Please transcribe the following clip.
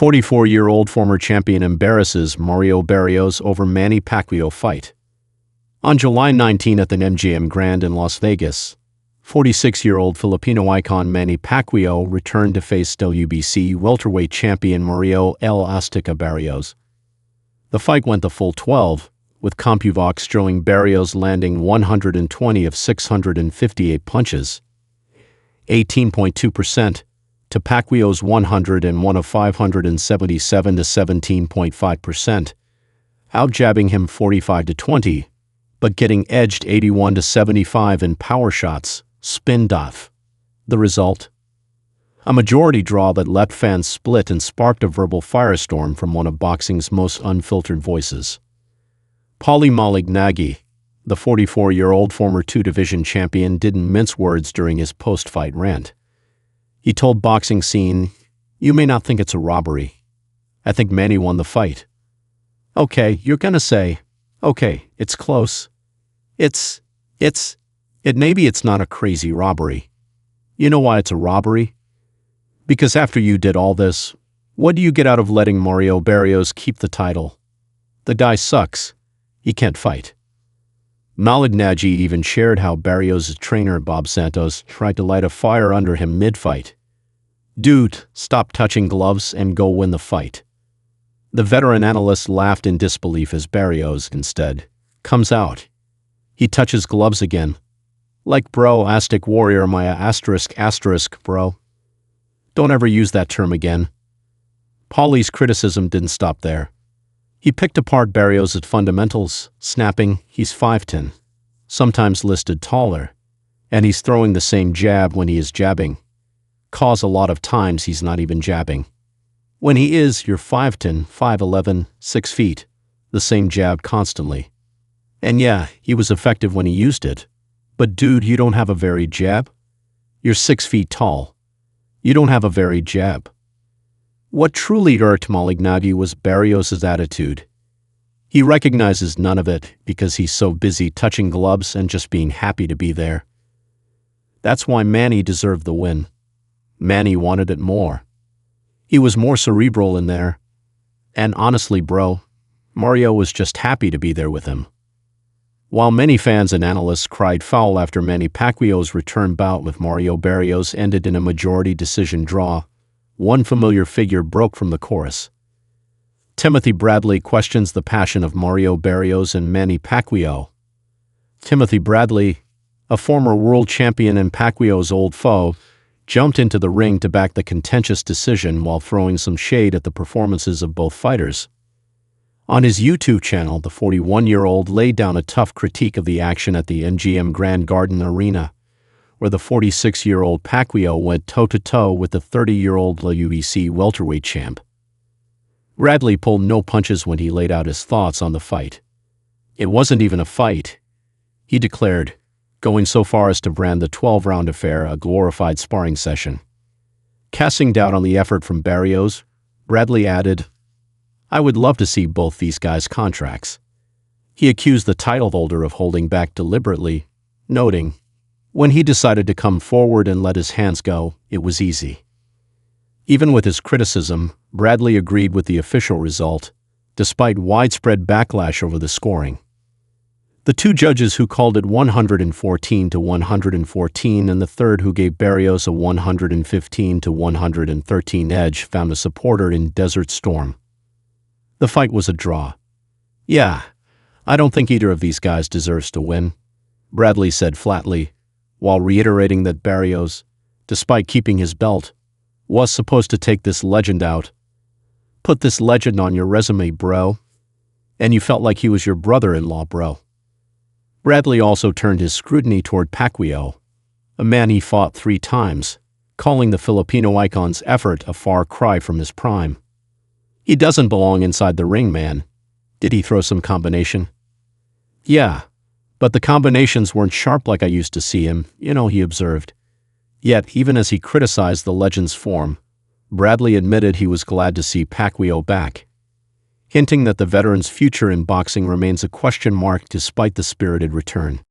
44-year-old former champion embarrasses Mario Barrios over Manny Pacquiao fight. On July 19 at the MGM Grand in Las Vegas, 46-year-old Filipino icon Manny Pacquiao returned to face WBC welterweight champion Mario Azteca Barrios. The fight went the full 12, with CompuBox showing Barrios landing 120 of 658 punches, 18.2%, to Pacquiao's 101 of 577 to 17.5%, out-jabbing him 45-20, but getting edged 81 to 75 in power shots, spin.ph. The result? A majority draw that left fans split and sparked a verbal firestorm from one of boxing's most unfiltered voices. Paulie Malignaggi, the 44-year-old former two-division champion, didn't mince words during his post-fight rant. He told Boxing Scene, "You may not think it's a robbery. I think Manny won the fight. Okay, you're gonna say, okay, it's close. Maybe it's not a crazy robbery. You know why it's a robbery? Because after you did all this, what do you get out of letting Mario Barrios keep the title? The guy sucks. He can't fight." Malignaggi even shared how Barrios' trainer Bob Santos tried to light a fire under him mid-fight. "Dude, stop touching gloves and go win the fight." The veteran analyst laughed in disbelief as Barrios, instead, comes out. He touches gloves again. Like, bro, Aztec warrior Maya ***, bro. Don't ever use that term again. Paulie's criticism didn't stop there. He picked apart Barrios' fundamentals, snapping, he's 5'10", sometimes listed taller, and he's throwing the same jab when he is jabbing. Cause a lot of times he's not even jabbing. When he is, you're 5'10", 5'11", 6 feet, the same jab constantly. And yeah, he was effective when he used it. But dude, you don't have a varied jab? You're 6 feet tall. You don't have a varied jab. What truly irked Malignaggi was Barrios' attitude. He recognizes none of it because he's so busy touching gloves and just being happy to be there. That's why Manny deserved the win. Manny wanted it more. He was more cerebral in there. And honestly, bro, Mario was just happy to be there with him. While many fans and analysts cried foul after Manny Pacquiao's return bout with Mario Barrios ended in a majority decision draw, one familiar figure broke from the chorus. Timothy Bradley questions the passion of Mario Barrios and Manny Pacquiao. Timothy Bradley, a former world champion and Pacquiao's old foe, jumped into the ring to back the contentious decision while throwing some shade at the performances of both fighters. On his YouTube channel, the 41-year-old laid down a tough critique of the action at the MGM Grand Garden Arena, where the 46-year-old Pacquiao went toe-to-toe with the 30-year-old WBC welterweight champ. Bradley pulled no punches when he laid out his thoughts on the fight. It wasn't even a fight, he declared, going so far as to brand the 12-round affair a glorified sparring session. Casting doubt on the effort from Barrios, Bradley added, "I would love to see both these guys' contracts." He accused the title holder of holding back deliberately, noting, "When he decided to come forward and let his hands go, it was easy." Even with his criticism, Bradley agreed with the official result, despite widespread backlash over the scoring. The two judges who called it 114 to 114 and the third who gave Barrios a 115 to 113 edge found a supporter in Desert Storm. The fight was a draw. "Yeah, I don't think either of these guys deserves to win," Bradley said flatly, while reiterating that Barrios, despite keeping his belt, was supposed to take this legend out. "Put this legend on your resume, bro. And you felt like he was your brother-in-law, bro." Bradley also turned his scrutiny toward Pacquiao, a man he fought 3 times, calling the Filipino icon's effort a far cry from his prime. "He doesn't belong inside the ring, man. Did he throw some combination?" "Yeah, but the combinations weren't sharp like I used to see him, he observed. Yet, even as he criticized the legend's form, Bradley admitted he was glad to see Pacquiao back, hinting that the veteran's future in boxing remains a question mark despite the spirited return.